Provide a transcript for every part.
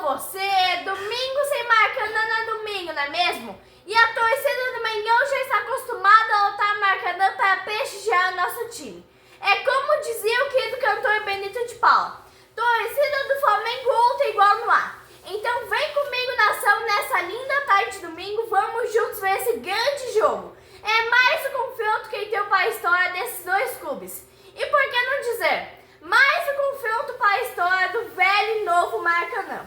você, domingo sem Maracanã é domingo, não é mesmo? E a torcida do Mengão já está acostumada a lotar Maracanã para prestigiar o nosso time. É como dizia o querido cantor Benito de Paula: torcida do Flamengo outra igual no ar. Então vem comigo, nação, nessa linda tarde de domingo, vamos juntos ver esse grande jogo. É mais um confronto que deu para a história desses dois clubes. E por que não dizer, mais um confronto para a história do velho e novo Maracanã.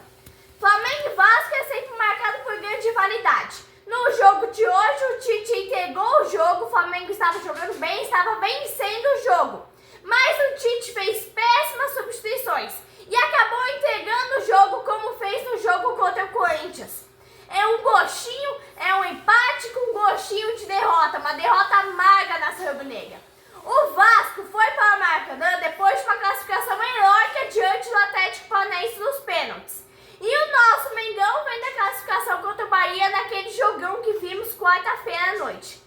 Flamengo e Vasco é sempre marcado por grande rivalidade. No jogo de hoje, o Tite entregou o jogo, o Flamengo estava jogando bem, estava vencendo o jogo. Mas o Tite fez péssimas substituições e acabou entregando o jogo como fez no jogo contra o Corinthians. É um gostinho, é um empate com gostinho de derrota, uma derrota amarga na rubro-negra. O Vasco foi para o Maracanã depois de uma classificação heróica diante do Atlético Paranaense nos pênaltis. E o nosso Mengão vem da classificação contra o Bahia naquele jogão que vimos quarta-feira à noite.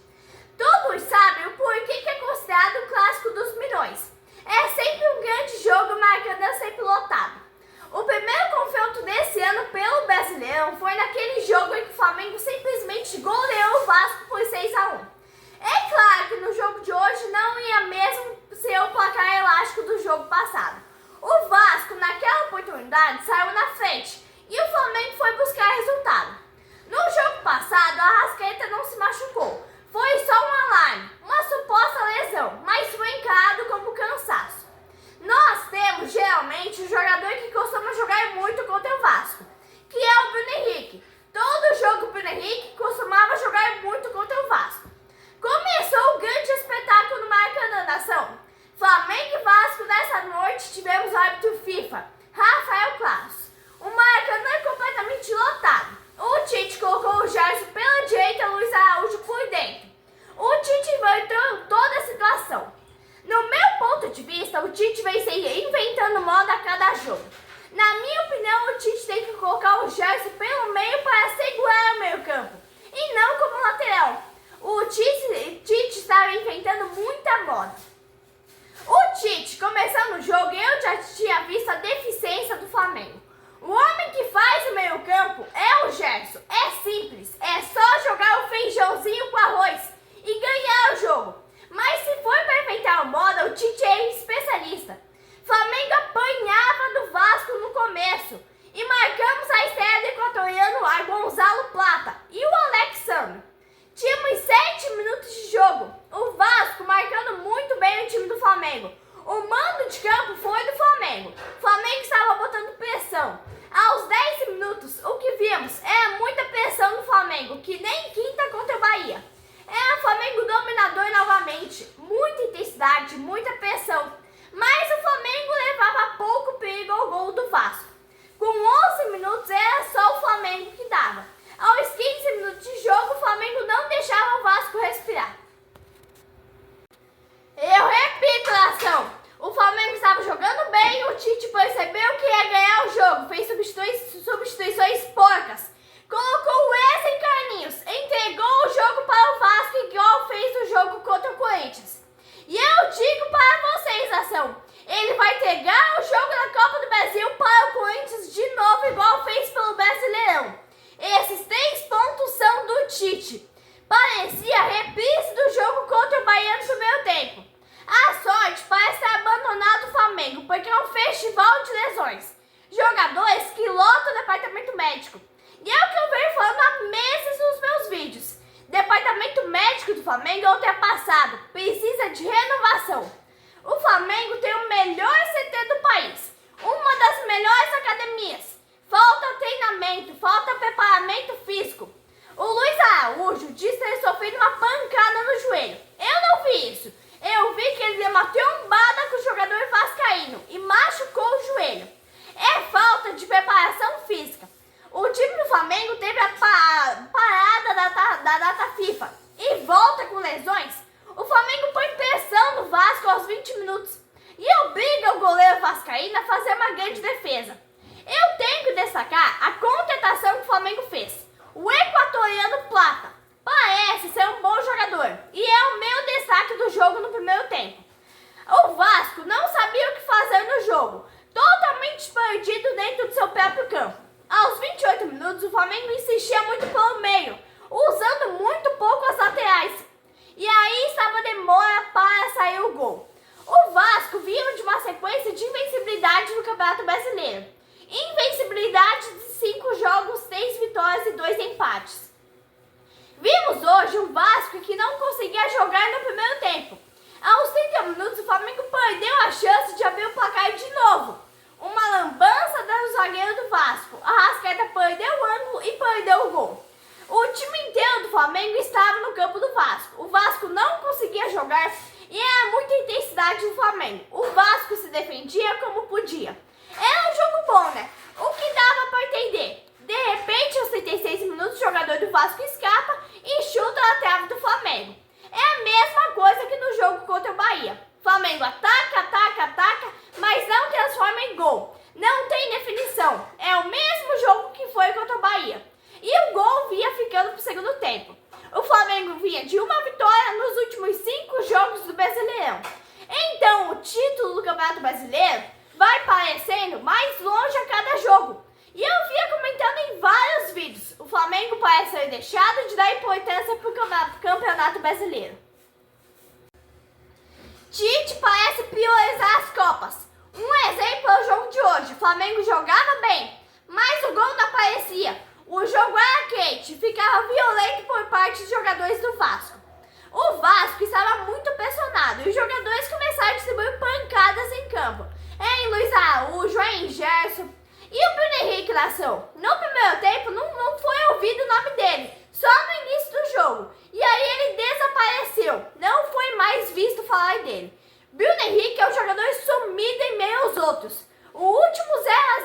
Todos sabem o porquê que é considerado o clássico dos milhões. É sempre um grande jogo, o Maracanã sempre lotado. O primeiro confronto desse ano pelo Brasileirão foi naquele jogo em que o Flamengo simplesmente goleou o Vasco por 6-1. É claro que no jogo de hoje não ia mesmo ser o placar elástico do jogo passado. O Vasco, naquela oportunidade, saiu na frente e o Flamengo foi buscar resultado. No jogo passado, a Arrascaeta não se machucou. Foi só um alarme, uma suposta lesão, mas foi encarado como cansaço. Nós temos, geralmente, um jogador que costuma jogar muito contra o Vasco, que é o Bruno Henrique. Todo jogo o Bruno Henrique costumava jogar muito contra o Vasco. Começou o grande espetáculo no Maracanã, nação. Flamengo e Vasco nessa noite tivemos o árbitro FIFA, Rafael Claros. O Maracanã é completamente lotado. O Tite colocou o Gerson pela direita e o Luiz Araújo por dentro. O Tite inventou toda a situação. No meu ponto de vista, o Tite vem se inventando moda a cada jogo. Na minha opinião, o Tite tem que colocar o Gerson pelo meio para segurar o meio campo, e não como lateral. O Tite estava inventando muita moda. O Tite, começando o jogo, eu já tinha visto a deficiência do Flamengo. O homem que faz o meio campo é o Gerson. É simples, é só jogar o feijãozinho com arroz e ganhar o jogo. Mas se for para inventar moda, o Tite é especialista. Flamengo apanhava do Vasco no começo e marcamos a estreia do equatoriano a Gonzalo Plata e o Alexandre. Tínhamos 7 minutos de jogo, o Vasco marcando muito bem o time do Flamengo. O mando de campo foi do Flamengo. O Flamengo estava botando pressão. Aos 10 minutos, o que vimos era muita pressão do Flamengo, que nem quinta contra o Bahia. Era o Flamengo dominador novamente, muita intensidade, muita pressão. Mas o Flamengo levava pouco perigo ao gol do Vasco. Com 11 minutos era só o Flamengo que dava. Aos 15 minutos de jogo, o Flamengo não deixava o Vasco respirar. Eu repito, nação, o Flamengo estava jogando bem, o Tite percebeu que ia ganhar o jogo, fez substituições porcas, colocou o Wesley Carlinhos, entregou o jogo para o Vasco igual fez no jogo contra o Corinthians. E eu digo para vocês, nação, ele vai entregar o jogo da Copa do Brasil para o Corinthians de novo igual fez pelo Brasileirão. Esses 3 pontos são do Tite. Parecia a reprise do jogo contra o Bahia no primeiro tempo. A sorte parece ter abandonado o Flamengo, porque é um festival de lesões. Jogadores que lotam o departamento médico. E é o que eu venho falando há meses nos meus vídeos. Departamento médico do Flamengo é ultrapassado, precisa de renovação. O Flamengo tem o melhor CT do país, uma das melhores academias. Falta treinamento, falta preparamento físico. O Luiz Araújo disse ter sofrido uma pancada no joelho. Eu não vi isso. Eu vi que ele deu uma trombada com o jogador vascaíno e machucou o joelho. É falta de preparação física. O time do Flamengo teve a parada da data FIFA e volta com lesões. O Flamengo põe pressão no Vasco aos 20 minutos e obriga o goleiro vascaíno a fazer uma grande defesa. Eu tenho que destacar a contratação que o Flamengo fez. O equatoriano Plata parece ser um bom jogador e é o meu destaque do jogo no primeiro tempo. O Vasco não sabia o que fazer no jogo, totalmente perdido dentro do seu próprio campo. Aos o Flamengo insistia muito pelo meio, usando muito pouco as laterais. E aí estava demora para sair o gol. O Vasco vinha de uma sequência de invencibilidade no Campeonato Brasileiro. Invencibilidade de 5 jogos, 3 vitórias e 2 empates. Vimos hoje um Vasco que não conseguia jogar no primeiro tempo. Aos 30 minutos, o Flamengo perdeu a chance de abrir o placar de novo. Uma lambança do zagueiro do Vasco. A Arrascaeta perdeu o ângulo e perdeu o gol. O time inteiro do Flamengo estava no campo do Vasco. O Vasco não conseguia jogar e era muita intensidade do Flamengo. O Vasco se defendia como podia. Era um jogo bom, né? O que dava para entender? De repente, aos 36 minutos, o jogador do Vasco escapa e chuta a trave do Flamengo. É a mesma coisa que no jogo contra o Bahia. O Flamengo ataca, mas não transforma em gol. Não tem definição. É o mesmo jogo que foi contra o Bahia. E o gol vinha ficando para o segundo tempo. O Flamengo vinha de uma vitória nos últimos 5 jogos do Brasileirão. Então, o título do Campeonato Brasileiro vai parecendo mais longe a cada jogo. E eu via comentando em vários vídeos. O Flamengo parece ter deixado de dar importância para o Campeonato Brasileiro. Tite parece priorizar as Copas. Um exemplo é o jogo de hoje. O Flamengo jogava bem, mas o gol não aparecia. O jogo era quente, ficava violento por parte dos jogadores do Vasco. O Vasco estava muito pressionado e os jogadores começaram a distribuir pancadas em campo. Em Luiz Araújo, em Gerson e o Bruno Henrique Nação. No primeiro tempo não foi ouvido o nome dele, só no início do jogo. E aí ele desapareceu, não foi mais visto falar dele. Bruno Henrique é um jogador sumido em meio aos outros. O último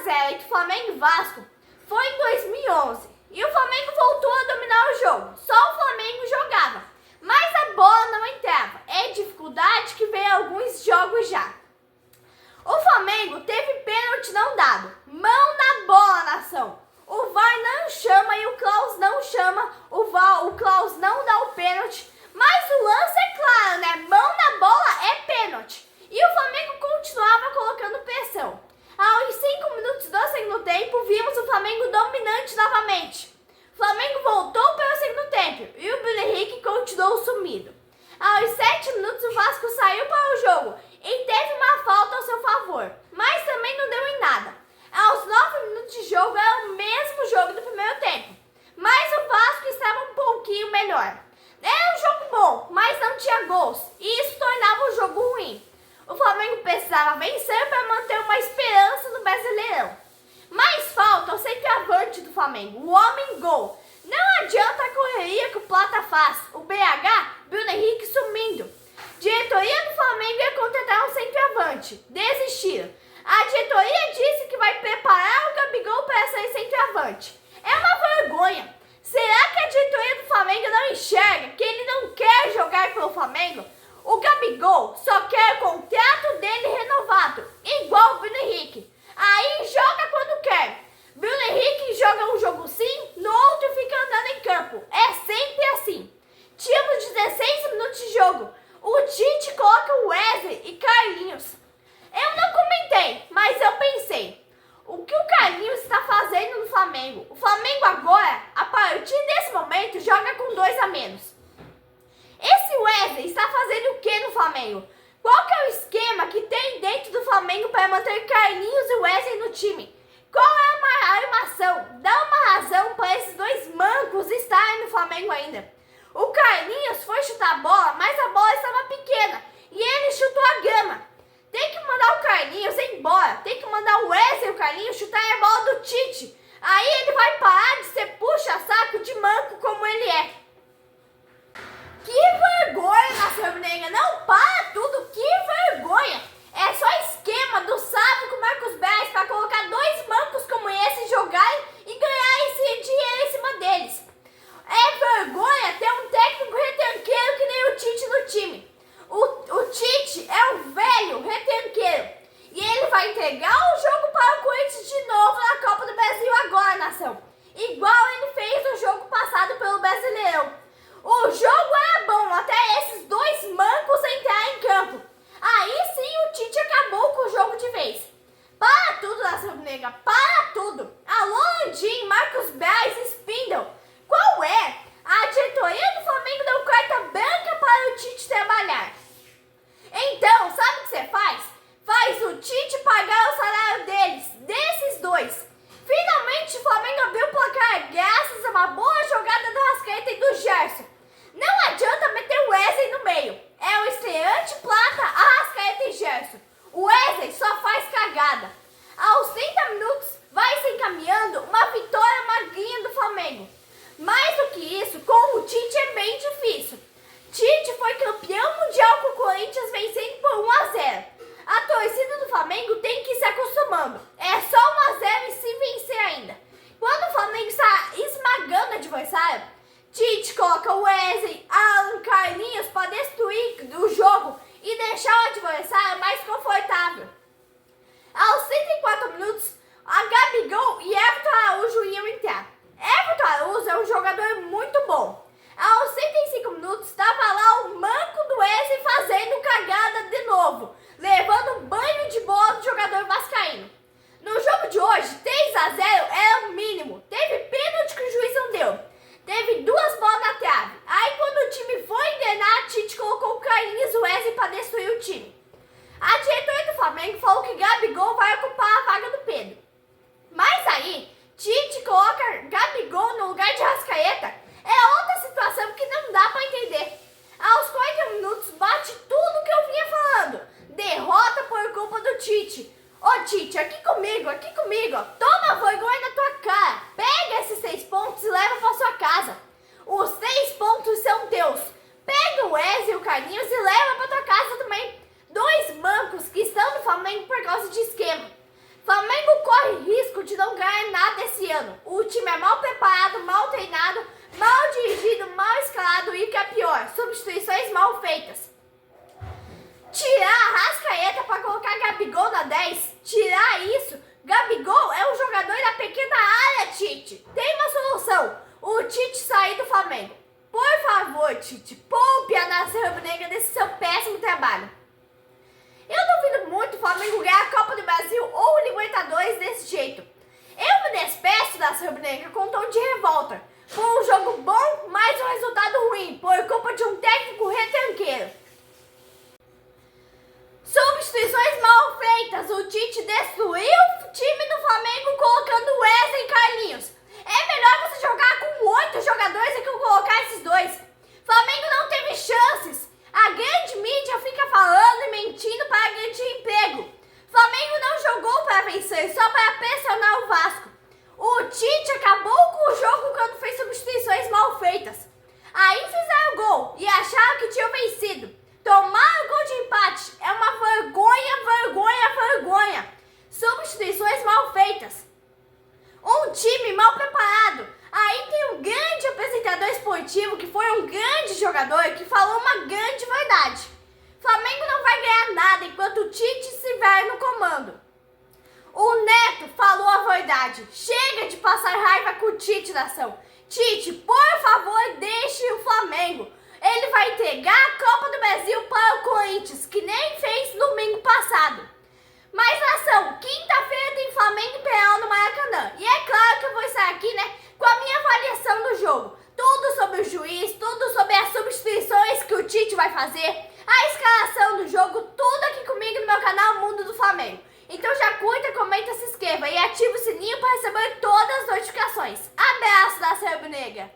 0-0 entre Flamengo e Vasco foi em 2011 e o Flamengo voltou a dominar o jogo. Só o Flamengo jogava, mas a bola não entrava. É dificuldade que vem alguns jogos já. O Flamengo teve pênalti não dado. Mão na bola, nação. O VAR não chama e o Klaus não chama. O Klaus não dá o pênalti. Mas o lance é claro, né? Mão na bola é pênalti. E o Flamengo continuava colocando pressão. Aos 5 minutos do segundo tempo, vimos o Flamengo dominante novamente. O Flamengo voltou para o segundo tempo e o Bruno Henrique continuou sumido. Aos 7 minutos, o Vasco saiu para o jogo e teve uma falta ao seu favor, mas também não deu em nada. Aos 9 minutos de jogo, era o mesmo jogo do primeiro tempo, mas o Vasco estava um pouquinho melhor. Era um jogo bom, mas não tinha gols, e isso tornava o jogo ruim. O Flamengo precisava vencer para manter uma esperança no Brasileirão. Mas falta o centroavante do Flamengo, o homem-gol. Não adianta a correria que o Plata faz. O BH, Bruno Henrique sumindo. Diretoria do Flamengo ia contratar um centroavante. Desistiram. A diretoria disse que vai preparar o Gabigol para ser centroavante. É uma vergonha. Será que a diretoria do Flamengo não enxerga que ele não quer jogar pelo Flamengo? O Gabigol só quer o contrato dele renovado, igual o Bruno Henrique. Aí joga quando quer. Bruno Henrique joga um jogo sim, no outro fica andando em campo. É sempre assim. Tínhamos 16 minutos de jogo. O Tite coloca o Wesley e Carlinhos. Eu não comentei, mas eu pensei. O que o Carlinhos está fazendo no Flamengo? O Flamengo agora, a partir desse momento, joga com 2 a menos. Esse Wesley está fazendo o que no Flamengo? Qual que é o esquema que tem dentro do Flamengo para manter Carlinhos e Wesley no time? Qual é a armação? Dá uma razão para esses 2 mancos estarem no Flamengo ainda. O Carlinhos foi chutar a bola, mas a bola estava pequena e ele chutou a grama. Tem que mandar o Carlinhos embora. Tem que mandar o Wesley e o Carlinhos chutar a bola do Tite. Aí ele vai parar de ser puxa-saco de manco como ele é. Que vergonha, nação rubro-negra. Não, para tudo. Que vergonha. É só esquema do Sávio com o Marcos Braz para colocar 2 mancos como esse, jogarem e ganhar esse dinheiro em cima deles. É vergonha ter um técnico retranqueiro que nem o Tite no time. O Tite é um velho retranqueiro. E ele vai entregar o jogo para o Corinthians de novo na Copa do Brasil agora, nação. Igual ele fez no jogo passado pelo Brasileirão. O jogo era bom até esses 2 mancos entrarem em campo. Aí sim o Tite acabou com o jogo de vez. Para tudo, nação rubro-negra, para tudo. Alô, Landim, Marcos Braz e bem difícil. Tite foi campeão mundial com o Corinthians vencendo por 1-0. A torcida do Flamengo tem que ir se acostumando. É só 1-0 e se vencer ainda. Quando o Flamengo está esmagando o adversário, Tite coloca o Wesley, Alan, Carlinhos para destruir o jogo e deixar o adversário mais confortável. Aos 104 minutos, a Gabigol e Everton Araújo iam entrar. Everton Araújo é um jogador muito bom. Aos 105 minutos, estava lá o manco do Wesley fazendo cagada de novo, levando um banho de bola do jogador vascaíno. No jogo de hoje, 3-0 era o mínimo. Teve pênalti que o juiz não deu. Teve 2 bolas na trave. Aí quando o time foi engrenar, Tite colocou o Carlinhos e o Wesley para destruir o time. A diretoria do Flamengo falou que Gabigol vai ocupar a vaga do Pedro. Mas aí, Tite coloca Gabigol no lugar de Arrascaeta. É outra situação que não dá para entender. Aos 40 minutos bate tudo que eu vinha falando. Derrota por culpa do Tite. Ô Tite, aqui comigo, ó. Toma vergonha na tua cara. Pega esses 6 pontos e leva para sua casa. Os 3 pontos são teus. Pega o Wesley e o Carlinhos e leva para tua casa também. 2 mancos que estão no Flamengo por causa de esquema. Flamengo corre risco de não ganhar nada esse ano. O time é mal preparado, mal treinado, mal dirigido, mal escalado e, que é pior, substituições mal feitas. Tirar a Arrascaeta para colocar Gabigol na 10, tirar isso. Gabigol é um jogador da pequena área, Tite. Tem uma solução, o Tite sair do Flamengo. Por favor, Tite, poupe a nação rubro-negra desse seu péssimo trabalho. Eu duvido muito o Flamengo ganhar a Copa do Brasil ou o Libertadores desse jeito. Eu me despeço da rubro-negra com um tom de revolta. Foi um jogo bom, mas um resultado ruim, por culpa de um técnico retranqueiro. Substituições mal feitas. O Tite destruiu o time do Flamengo colocando Wesley e Carlinhos. É melhor você jogar com 8 jogadores do que colocar esses 2. Flamengo não teve chances. A grande mídia fica falando e mentindo para garantir emprego. Flamengo não jogou para vencer, só para pressionar o Vasco. O Tite acabou com o jogo quando fez substituições mal feitas. Aí fizeram gol e acharam que tinham vencido. Tomaram gol de empate. É uma vergonha. Substituições mal feitas. Um time mal preparado. Aí tem um grande apresentador esportivo que foi um grande jogador que falou uma grande verdade. Flamengo não vai ganhar nada enquanto o Tite estiver no comando. O Neto falou a verdade. Chega de passar raiva com o Tite, nação. Tite, por favor, deixe o Flamengo. Ele vai entregar a Copa do Brasil para o Corinthians, que nem fez no domingo passado. Mas, nação, quinta-feira tem Flamengo e Penal no Maracanã. E é claro que eu vou estar aqui, com a minha avaliação do jogo. Tudo sobre o juiz, tudo sobre as substituições que o Tite vai fazer, a escalação do jogo, tudo aqui comigo no meu canal Mundo do Flamengo. Então já curta, comenta, se inscreva e ativa o sininho para receber todas as notificações. Abraço da Rubro Negra!